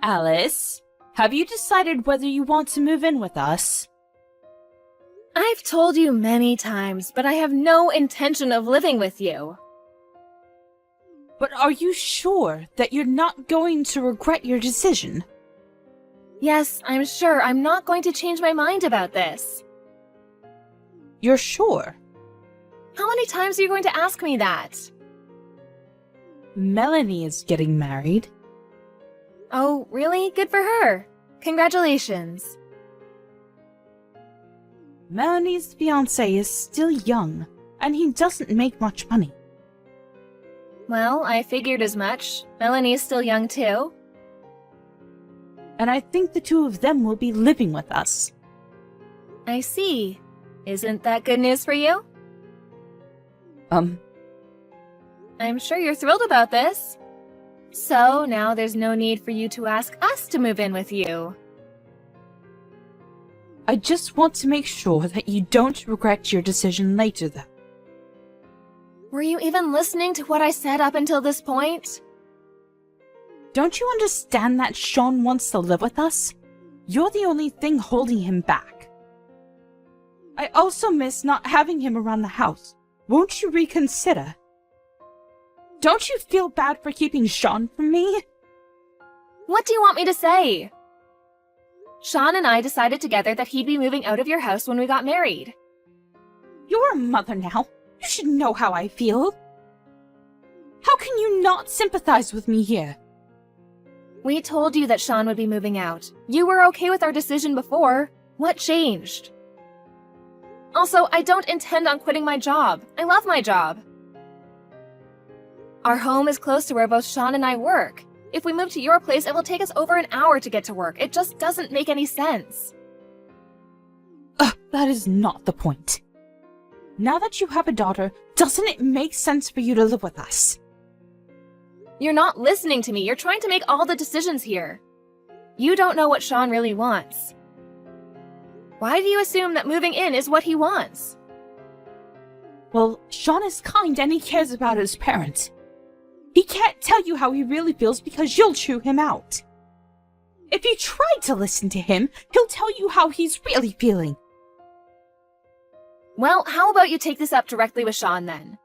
Alice, have you decided whether you want to move in with us? I've told you many times, but I have no intention of living with you. But are you sure that you're not going to regret your decision? Yes, I'm sure I'm not going to change my mind about this. You're sure? How many times are you going to ask me that? Melanie is getting married. Oh, really? Good for her. Congratulations. Melanie's fiancé is still young, and he doesn't make much money. Well, I figured as much. Melanie's still young too. And I think the two of them will be living with us. I see. Isn't that good news for you? I'm sure you're thrilled about this. So now there's no need for you to ask us to move in with you. I just want to make sure that you don't regret your decision later, though. Were you even listening to what I said up until this point? Don't you understand that Sean wants to live with us? You're the only thing holding him back. I also miss not having him around the house. Won't you reconsider? Don't you feel bad for keeping Sean from me? What do you want me to say? Sean and I decided together that he'd be moving out of your house when we got married. You're a mother now. You should know how I feel. How can you not sympathize with me here? We told you that Sean would be moving out. You were okay with our decision before. What changed? Also, I don't intend on quitting my job. I love my job. Our home is close to where both Sean and I work. If we move to your place, it will take us over an hour to get to work. It just doesn't make any sense. That is not the point. Now that you have a daughter, doesn't it make sense for you to live with us? You're not listening to me. You're trying to make all the decisions here. You don't know what Sean really wants. Why do you assume that moving in is what he wants? Well, Sean is kind and he cares about his parents. He can't tell you how he really feels because you'll chew him out. If you try to listen to him, he'll tell you how he's really feeling. Well, how about you take this up directly with Sean then?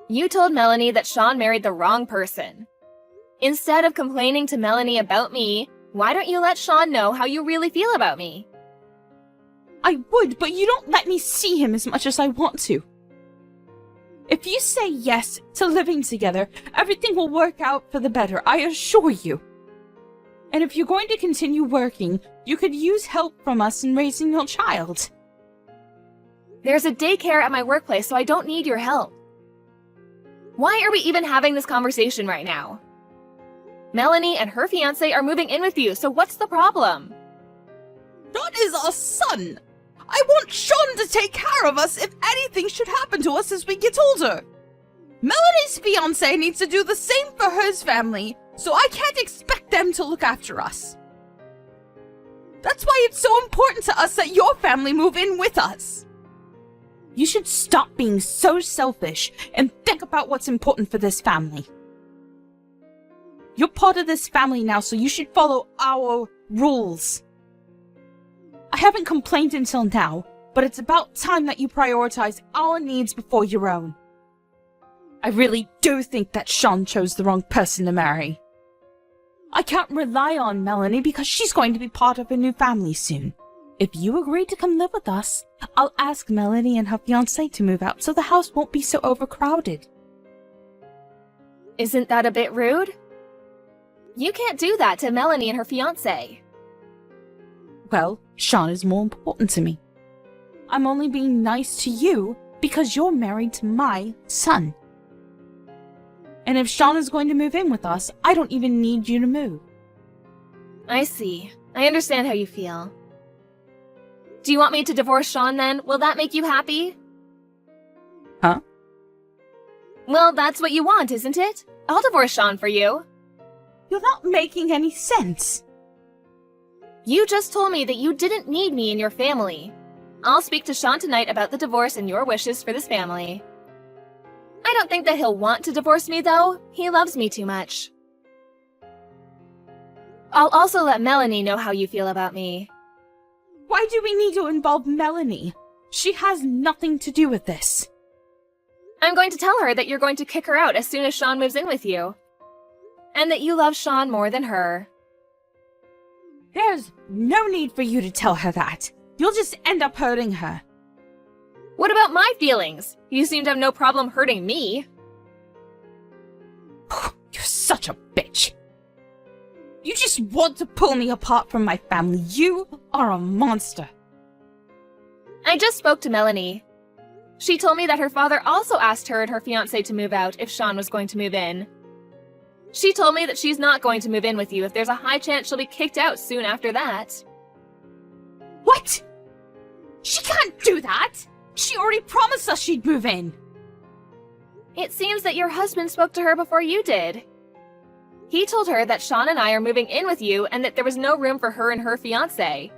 You told Melanie that Sean married the wrong person. Instead of complaining to Melanie about me, why don't you let Sean know how you really feel about me? I would, but you don't let me see him as much as I want to. If you say yes to living together, everything will work out for the better, I assure you. And if you're going to continue working, you could use help from us in raising your child. There's a daycare at my workplace, so I don't need your help. Why are we even having this conversation right now? Melanie and her fiancé are moving in with you, so what's the problem? That is our son! I want Sean to take care of us if anything should happen to us as we get older. Melanie's fiancé needs to do the same for his family, so I can't expect them to look after us. That's why it's so important to us that your family move in with us. You should stop being so selfish and think about what's important for this family. You're part of this family now, so you should follow our rules. I haven't complained until now, but it's about time that you prioritize our needs before your own. I really do think that Sean chose the wrong person to marry. I can't rely on Melanie because she's going to be part of a new family soon. If you agree to come live with us, I'll ask Melanie and her fiancé to move out so the house won't be so overcrowded. Isn't that a bit rude? You can't do that to Melanie and her fiancé. Well, Sean is more important to me. I'm only being nice to you because you're married to my son. And if Sean is going to move in with us, I don't even need you to move. I see. I understand how you feel. Do you want me to divorce Sean then? Will that make you happy? Huh? Well, that's what you want, isn't it? I'll divorce Sean for you. You're not making any sense. You just told me that you didn't need me in your family. I'll speak to Sean tonight about the divorce and your wishes for this family. I don't think that he'll want to divorce me, though. He loves me too much. I'll also let Melanie know how you feel about me. Why do we need to involve Melanie? She has nothing to do with this. I'm going to tell her that you're going to kick her out as soon as Sean moves in with you. And that you love Sean more than her. There's no need for you to tell her that. You'll just end up hurting her. What about my feelings? You seem to have no problem hurting me. You're such a bitch. You just want to pull me apart from my family. You are a monster. I just spoke to Melanie. She told me that her father also asked her and her fiancé to move out if Sean was going to move in. She told me that she's not going to move in with you if there's a high chance she'll be kicked out soon after that. What? She can't do that! She already promised us she'd move in! It seems that your husband spoke to her before you did. He told her that Sean and I are moving in with you and that there was no room for her and her fiancé.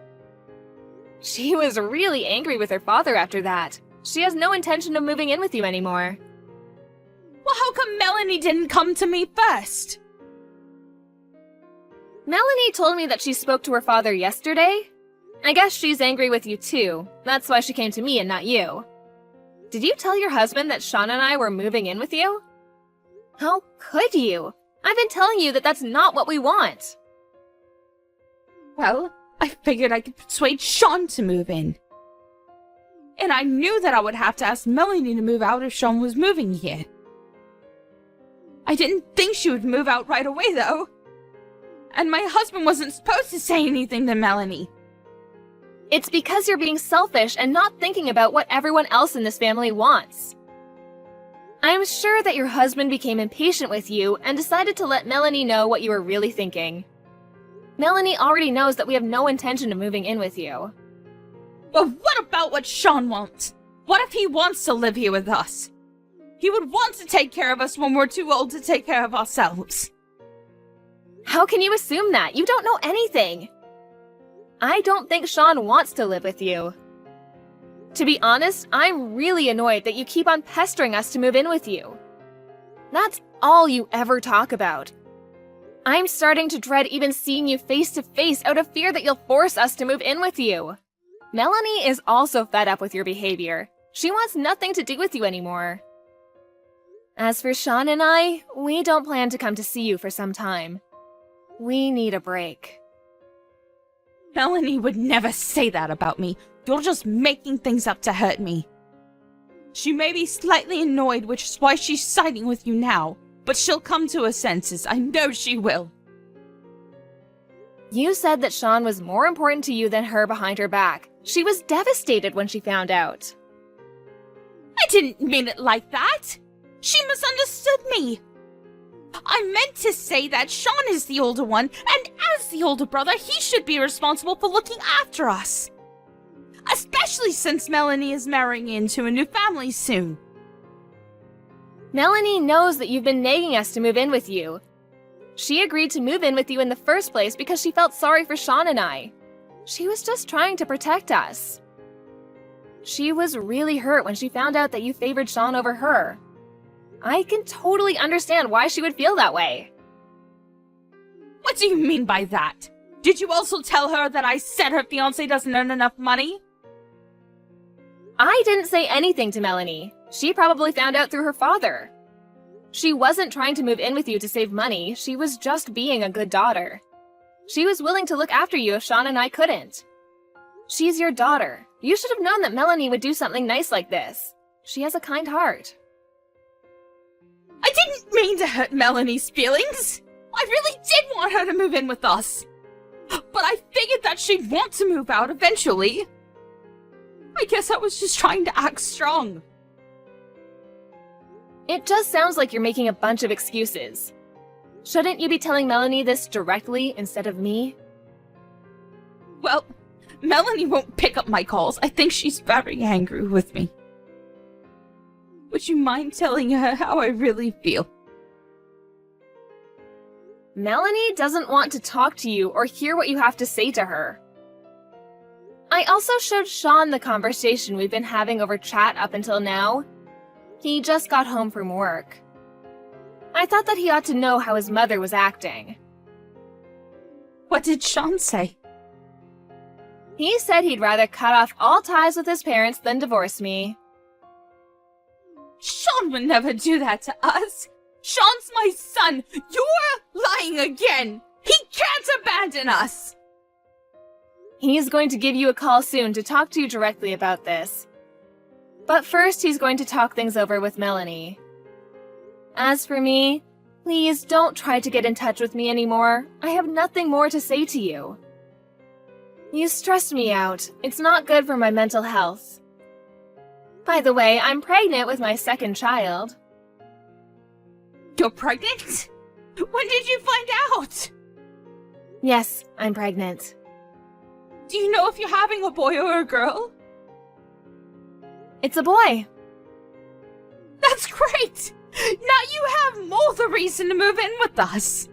She was really angry with her father after that. She has no intention of moving in with you anymore. Well, how come Melanie didn't come to me first? Melanie told me that she spoke to her father yesterday. I guess she's angry with you too. That's why she came to me and not you. Did you tell your husband that Sean and I were moving in with you? How could you? I've been telling you that that's not what we want. Well, I figured I could persuade Sean to move in. And I knew that I would have to ask Melanie to move out if Sean was moving here. I didn't think she would move out right away, though. And my husband wasn't supposed to say anything to Melanie. It's because you're being selfish and not thinking about what everyone else in this family wants. I'm sure that your husband became impatient with you and decided to let Melanie know what you were really thinking. Melanie already knows that we have no intention of moving in with you. But what about what Sean wants? What if he wants to live here with us? He would want to take care of us when we're too old to take care of ourselves. How can you assume that? You don't know anything. I don't think Sean wants to live with you. To be honest, I'm really annoyed that you keep on pestering us to move in with you. That's all you ever talk about. I'm starting to dread even seeing you face to face out of fear that you'll force us to move in with you. Melanie is also fed up with your behavior. She wants nothing to do with you anymore. As for Sean and I, we don't plan to come to see you for some time. We need a break. Melanie would never say that about me. You're just making things up to hurt me. She may be slightly annoyed, which is why she's siding with you now, but she'll come to her senses. I know she will. You said that Sean was more important to you than her behind her back. She was devastated when she found out. I didn't mean it like that. She misunderstood me. I meant to say that Sean is the older one, and as the older brother, he should be responsible for looking after us. Especially since Melanie is marrying into a new family soon. Melanie knows that you've been nagging us to move in with you. She agreed to move in with you in the first place because she felt sorry for Sean and I. She was just trying to protect us. She was really hurt when she found out that you favored Sean over her. I can totally understand why she would feel that way. What do you mean by that? Did you also tell her that I said her fiancé doesn't earn enough money? I didn't say anything to Melanie. She probably found out through her father. She wasn't trying to move in with you to save money. She was just being a good daughter. She was willing to look after you if Sean and I couldn't. She's your daughter. You should have known that Melanie would do something nice like this. She has a kind heart. I didn't mean to hurt Melanie's feelings. I really did want her to move in with us. But I figured that she'd want to move out eventually. I guess I was just trying to act strong. It just sounds like you're making a bunch of excuses. Shouldn't you be telling Melanie this directly instead of me? Well, Melanie won't pick up my calls. I think she's very angry with me. Would you mind telling her how I really feel? Melanie doesn't want to talk to you or hear what you have to say to her. I also showed Sean the conversation we've been having over chat up until now. He just got home from work. I thought that he ought to know how his mother was acting. What did Sean say? He said he'd rather cut off all ties with his parents than divorce me. Sean would never do that to us. Sean's my son. You're lying again. He can't abandon us. He's going to give you a call soon to talk to you directly about this. But first, he's going to talk things over with Melanie. As for me, please don't try to get in touch with me anymore. I have nothing more to say to you. You stress me out. It's not good for my mental health. By the way, I'm pregnant with my second child. You're pregnant? When did you find out? Yes, I'm pregnant. Do you know if you're having a boy or a girl? It's a boy. That's great! Now you have more the reason to move in with us.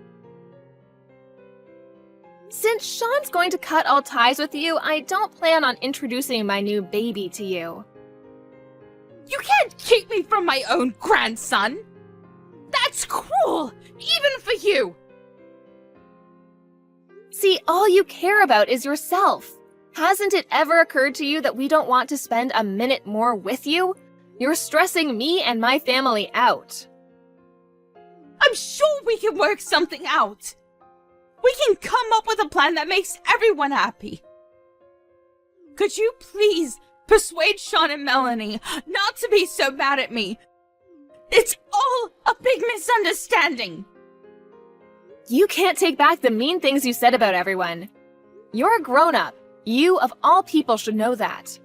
Since Sean's going to cut all ties with you, I don't plan on introducing my new baby to you. You can't keep me from my own grandson. That's cruel, even for you. See, all you care about is yourself. Hasn't it ever occurred to you that we don't want to spend a minute more with you? You're stressing me and my family out. I'm sure we can work something out. We can come up with a plan that makes everyone happy. Could you please persuade Sean and Melanie not to be so mad at me? It's all a big misunderstanding. You can't take back the mean things you said about everyone. You're a grown-up. You, of all people, should know that.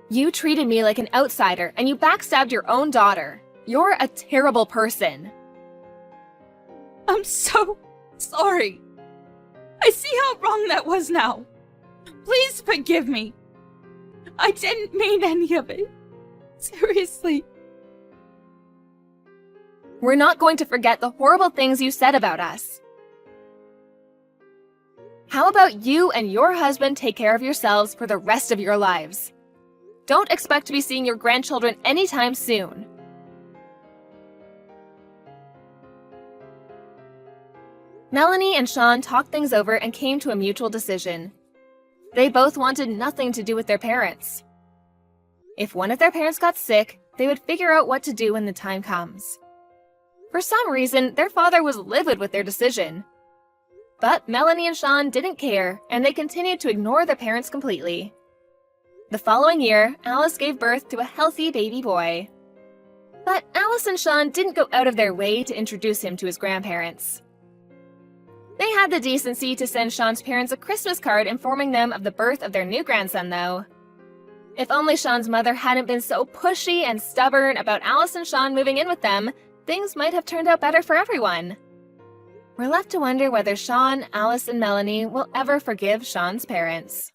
You treated me like an outsider, and you backstabbed your own daughter. You're a terrible person. I'm so sorry. I see how wrong that was now. Please forgive me. I didn't mean any of it. Seriously. We're not going to forget the horrible things you said about us. How about you and your husband take care of yourselves for the rest of your lives? Don't expect to be seeing your grandchildren anytime soon. Melanie and Sean talked things over and came to a mutual decision. They both wanted nothing to do with their parents. If one of their parents got sick, they would figure out what to do when the time comes. For some reason, their father was livid with their decision. But Melanie and Sean didn't care, and they continued to ignore their parents completely. The following year, Alice gave birth to a healthy baby boy. But Alice and Sean didn't go out of their way to introduce him to his grandparents. They had the decency to send Sean's parents a Christmas card informing them of the birth of their new grandson, though. If only Sean's mother hadn't been so pushy and stubborn about Alice and Sean moving in with them, things might have turned out better for everyone. We're left to wonder whether Sean, Alice, and Melanie will ever forgive Sean's parents.